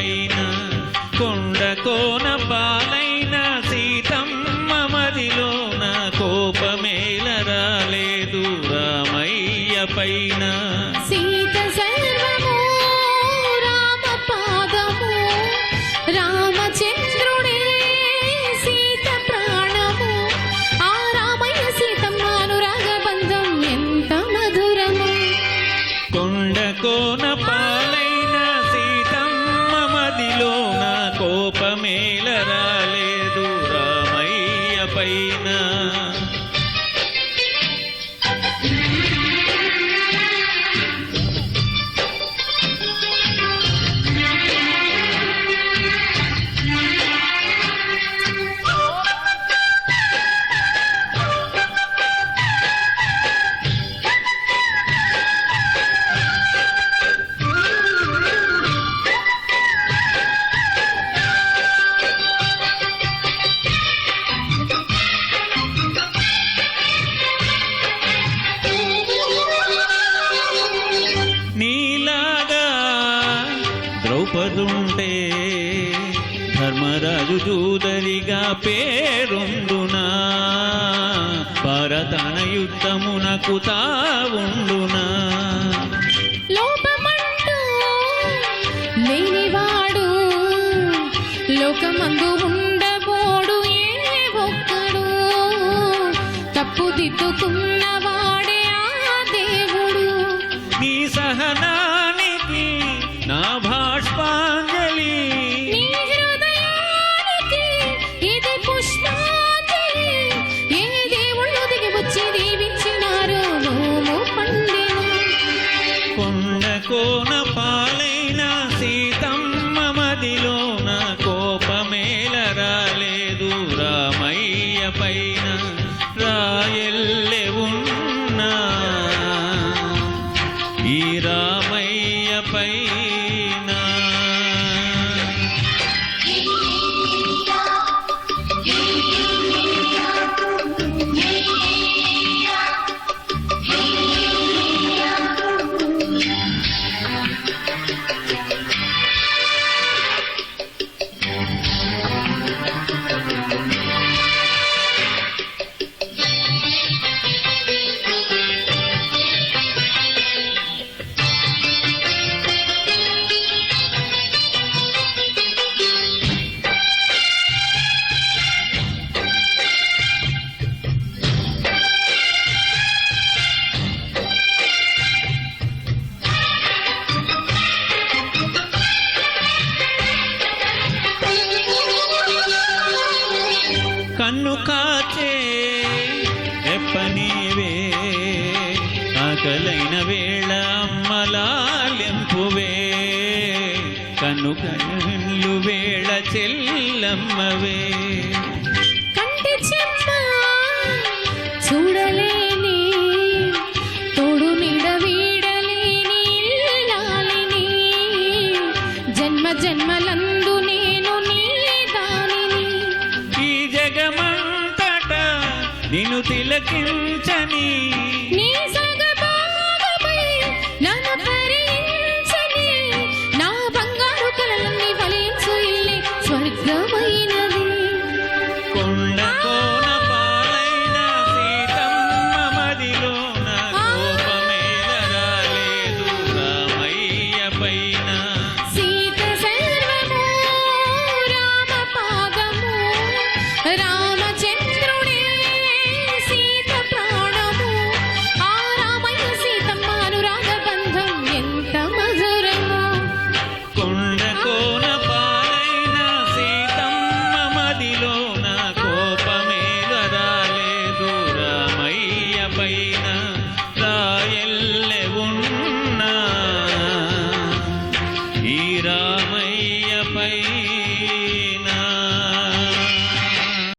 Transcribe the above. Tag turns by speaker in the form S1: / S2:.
S1: పైన కొండ కోన పాలైన సీతమ్మ మదిలోన కోపమేల రాలేదు రామయ్య పైన.
S2: సీత సర్వము రామ పాదము రామచంద్రుడే సీత ప్రాణము ఆ రామయ్య సీతమ్మ అనురాగ బంధం ఎంత మధురము.
S1: కొండ కోన పాలైన సీతమ్మ మదిలోన కోపమేల రాలేదు రామయ్య పైన. నీలాగా ద్రౌపదుంటే ధర్మరాజు జూదరిగా పేరొందునా భారతన యుద్ధమునకు తావుండునా.
S2: లోపమంటూ లేనివాడు లోకమందు ఉండబోడు ఏ ఒక్కడు తప్పుదిద్దుకున్నవాడే ఆ దేవుడు.
S1: నీ సహనానికి నా భాష్పాంజలి
S2: నీ హృదయానికి ఇది పుష్పాంజలి. ఏ దేవుళ్ళు దిగి వచ్చి దీవించినారో నోము పండెను.
S1: కొండ కోన పాలైన సీతమ్మ మదిలోన కోపమేల రాలేదు రామయ్య పైన రాయల్లె ఉన్నా ఈ రామయ్య పైన. కన్ను కాచే ఎప్పనీవే ఆకలైన వేళ అమ్మలాలెంపువే కన్ను కళ్ళు వేళ చెల్లమ్మవే.
S2: కంటి చెమ్మ చూడలేని తోడు నీడ వీడలేని ఇల్లాలిని జన్మ జన్మలందు నేను నీ దానిని.
S1: ఈ జగమంతటా నిన్ను తిలకించని
S2: నీ సగభాగమై నన్ను భరించని నా బంగారు కలలన్నీ ఫలించు ఇల్లే స్వర్గమైనది.
S1: కొండ కోన పాలైన సీతమ్మ మదిలోన కోపమేల రాలేదు రామయ్య పైన.
S2: సీత సర్వము రామ పాదము రామచంద్రుడే సీత ప్రాణము ఆ రామయ్య సీతమ్మ అనురాగ బంధం ఎంత మధురము.
S1: కొండ కోన పాలైన సీతమ్మ మదిలోన కోపమేల రాలేదు రామయ్య పైన రాయల్లె ఉన్నా ఈ రామయ్య పైన.